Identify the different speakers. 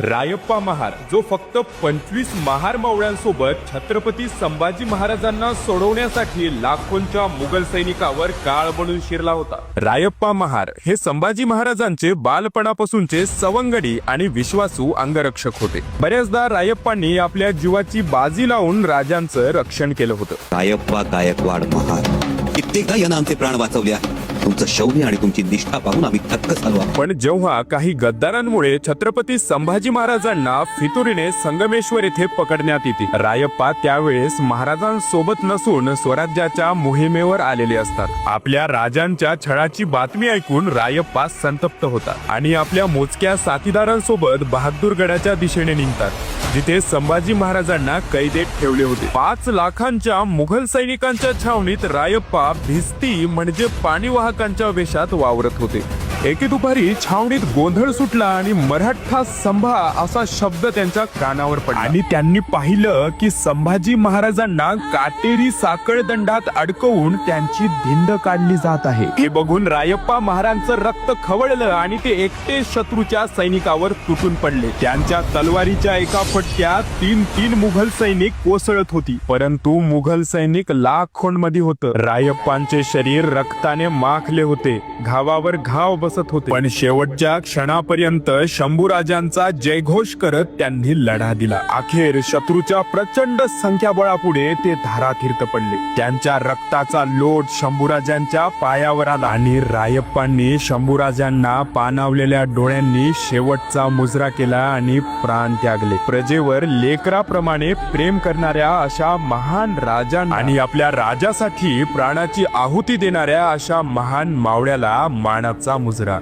Speaker 1: रायप्पा महार जो फक्त 25 महार मावळ्यांसोबत छत्रपती संभाजी महाराजांना सोडवण्यासाठी लाखोंच्या मुघल सैनिकावर काळ बनून शिरला होता। रायप्पा महार हे संभाजी महाराजांचे बालपणापासूनचे सवंगडी आणि विश्वासू अंगरक्षक होते। बऱ्याचदा रायप्पांनी आपल्या जीवाची बाजी लावून राजांचं रक्षण केलं होतं।
Speaker 2: रायप्पा गायकवाड महार कित्येकदा यानं आमचे प्राण वाचवले आहेत। तुमचं शौर्य आणि तुमची निष्ठा पाहून आम्ही थक्क झालो आहोत।
Speaker 1: पण जेव्हा काही गद्दारांमुळे छत्रपती संभाजी महाराजांना फितुरीने संगमेश्वर येथे पकडण्यात येते, रायप्पा त्यावेळेस महाराजांसोबत नसून स्वराज्याच्या मोहिमेवर आलेले असतात। आपल्या राजांच्या छळाची बातमी ऐकून रायप्पा संतप्त होता आणि आपल्या मोजक्या साथीदारांसोबत बहादूरगडाच्या दिशेने निघतात, जिथे संभाजी महाराजांना कैदेत ठेवले होते। 5 लाखांच्या मुघल सैनिकांच्या छावणीत रायप्पा भिस्ती म्हणजे पाणीवाहकांच्या वेशात वावरत होते। एके दुपारी छावणीत गोंधळ सुटला आणि मराठा संभा असा शब्द त्यांच्या कानावर पडला आणि त्यांनी पाहिलं की संभाजी महाराजांना काटेरी साखळदंडात अडकवून त्यांची धिंड काढली जात आहे। हे बघून रायप्पा महाराजांचं रक्त खवळलं आणि ते एकटे शत्रूच्या सैनिकावर तुटून पडले। त्यांच्या तलवारीच्या एका फटक्यात 3 मुघल सैनिक कोसळत होती, परंतु मुघल सैनिक लाखोंमध्ये होतं। रायप्पांचे शरीर रक्ताने माखले होते, घावावर घाव बसत होते, पण शेवटच्या क्षणापर्यंत शंभूराजांचा जयघोष करत त्यांनी लढा दिला। अखेर शत्रूच्या प्रचंड संख्याबळापुढे ते धारातीर्थ पडले। त्यांच्या रक्ताचा लोट शंभूराजांच्या पायावर आला आणि रायप्पांनी शंभूराजांना पाणावलेल्या डोळ्यांनी शेवटचा मुजरा केला आणि प्राण त्यागले। प्रजेवर लेकराप्रमाणे प्रेम करणाऱ्या अशा महान राजांना आणि आपल्या राजासाठी प्राणाची आहुती देणाऱ्या अशा महान मावळ्याला मानाचा मुजरा।